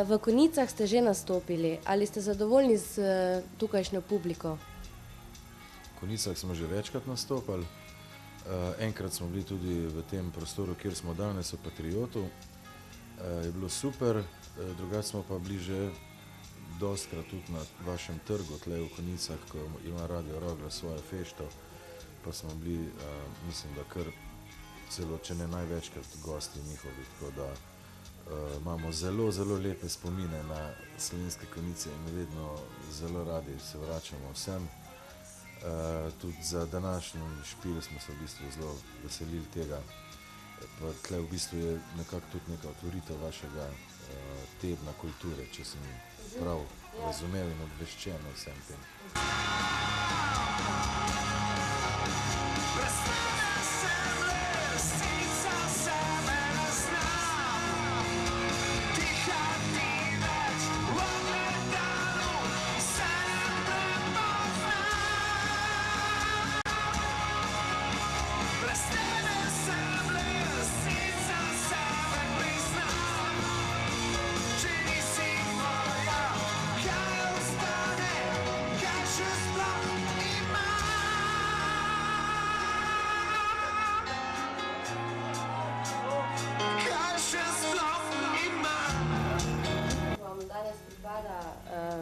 V Konjicah ste že nastopili. Ali ste zadovoljni z tukajšnjo publiko? V Konjicah smo že večkrat nastopali. Enkrat smo bili tudi v tem prostoru, kjer smo danes, v Patriotu. Je bilo super, drugače smo pa bili že dostkrat tudi na vašem trgu, tle v Konjicah, ko ima Radio Rogla svojo fešto, pa smo bili, mislim, da kar celo, če ne največkrat gosti njihovi, tako da imamo zelo, zelo lepe spomine na Slovenske Konjice in vedno zelo radi se vračamo vsem. Tudi za današnji špil smo se v bistvu zelo veselili tega. Pa tle v bistvu je nekako tudi neka otvoritev vašega tedna kulture, če sem prav razumel in obveščen o vsem tem.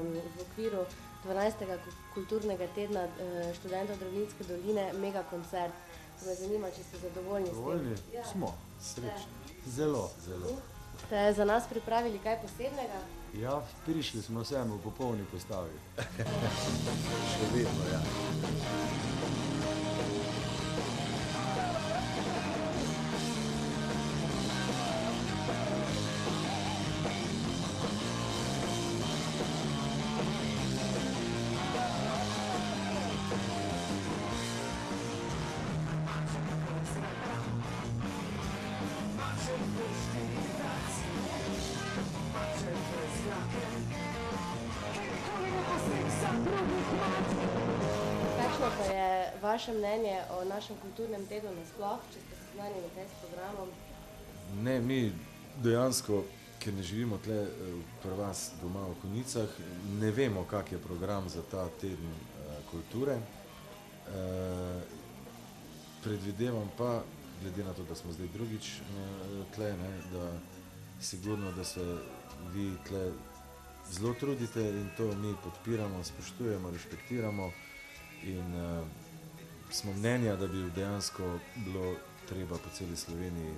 V okviru 12. kulturnega tedna študentov Dravinjske doline mega koncert. Me zanima, če ste zadovoljni s tem. Zadovoljni? Smo, srečni. Zelo, zelo. Ste za nas pripravili kaj posebnega? Ja, prišli smo vsem v popolni postavi. Še vedno, ja. Kakšno pa je vaše mnenje o našem kulturnem tednu nasploh, če ste seznanjeni kaj s programom? Ne, mi dejansko, ker ne živimo tle pri vas doma v Konjicah, ne vemo, kak je program za ta teden kulture. Predvidevam pa, glede na to, da smo zdaj drugič tle, da sigurno, da se vi tle zelo trudite in to mi podpiramo, spoštujemo, respektiramo in smo mnenja, da bi dejansko bilo treba po celi Sloveniji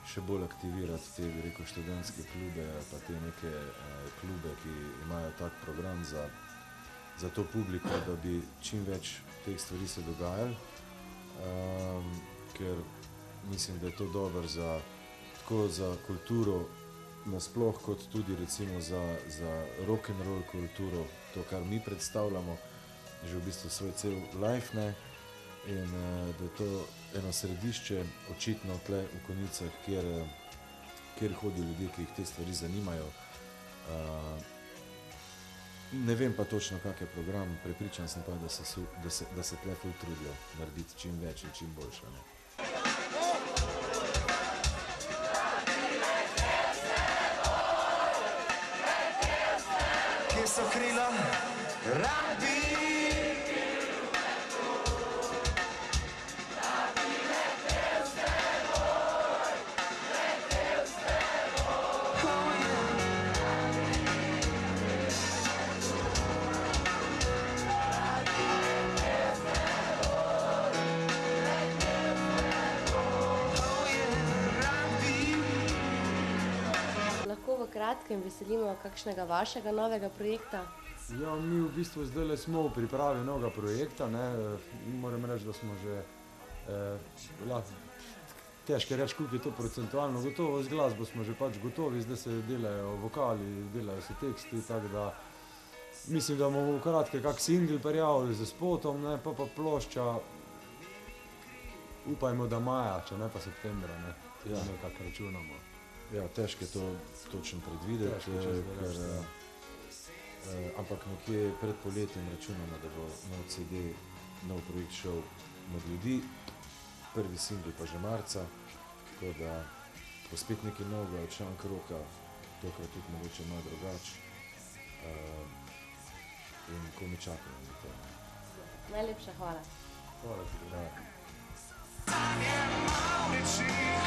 še bolj aktivirati te, bi rekel, študentske klube, pa te neke klube, ki imajo tak program za to publiko, da bi čim več teh stvari se dogajali, ker mislim, da je to dobro tako za kulturo nasploh, kot tudi recimo za rock'n'roll kulturo, to, kar mi predstavljamo, že v bistvu svoj cel life, ne, in da je to eno središče, očitno tle v Konjicah, kjer hodijo ljudje, ki jih te stvari zanimajo. Ne vem pa točno, kak je program, prepričan sem pa, da se tle ful trudijo narediti čim več in čim boljše, ne. Kje so krila rabi? Lahko v kratkem veselimo kakšnega vašega novega projekta? Ja, mi v bistvu zdajle smo v pripravi novega projekta, ne. Moram reči, da smo že, težko reči, koliko je to procentualno, gotovo z glasbo smo že pač gotovi, zdaj se delajo vokali, delajo se teksti, tako da mislim, da bomo v kratke kak singel prijavili z spotom, ne, pa plošča, upajmo, da maja, če ne pa septembra, ne, nekako računamo. Ja, težko je to točno predvideti, ampak nekje pred poletjem računamo, da bo nov CD, nov projekt šel med ljudi, prvi singel pa že marca, tako da bo spet nekaj novega od Šank Roka, tokrat tudi mogoče malo drugače. In ko mi čakamo na to. Najlepša hvala. Hvala ti. Ja. Time and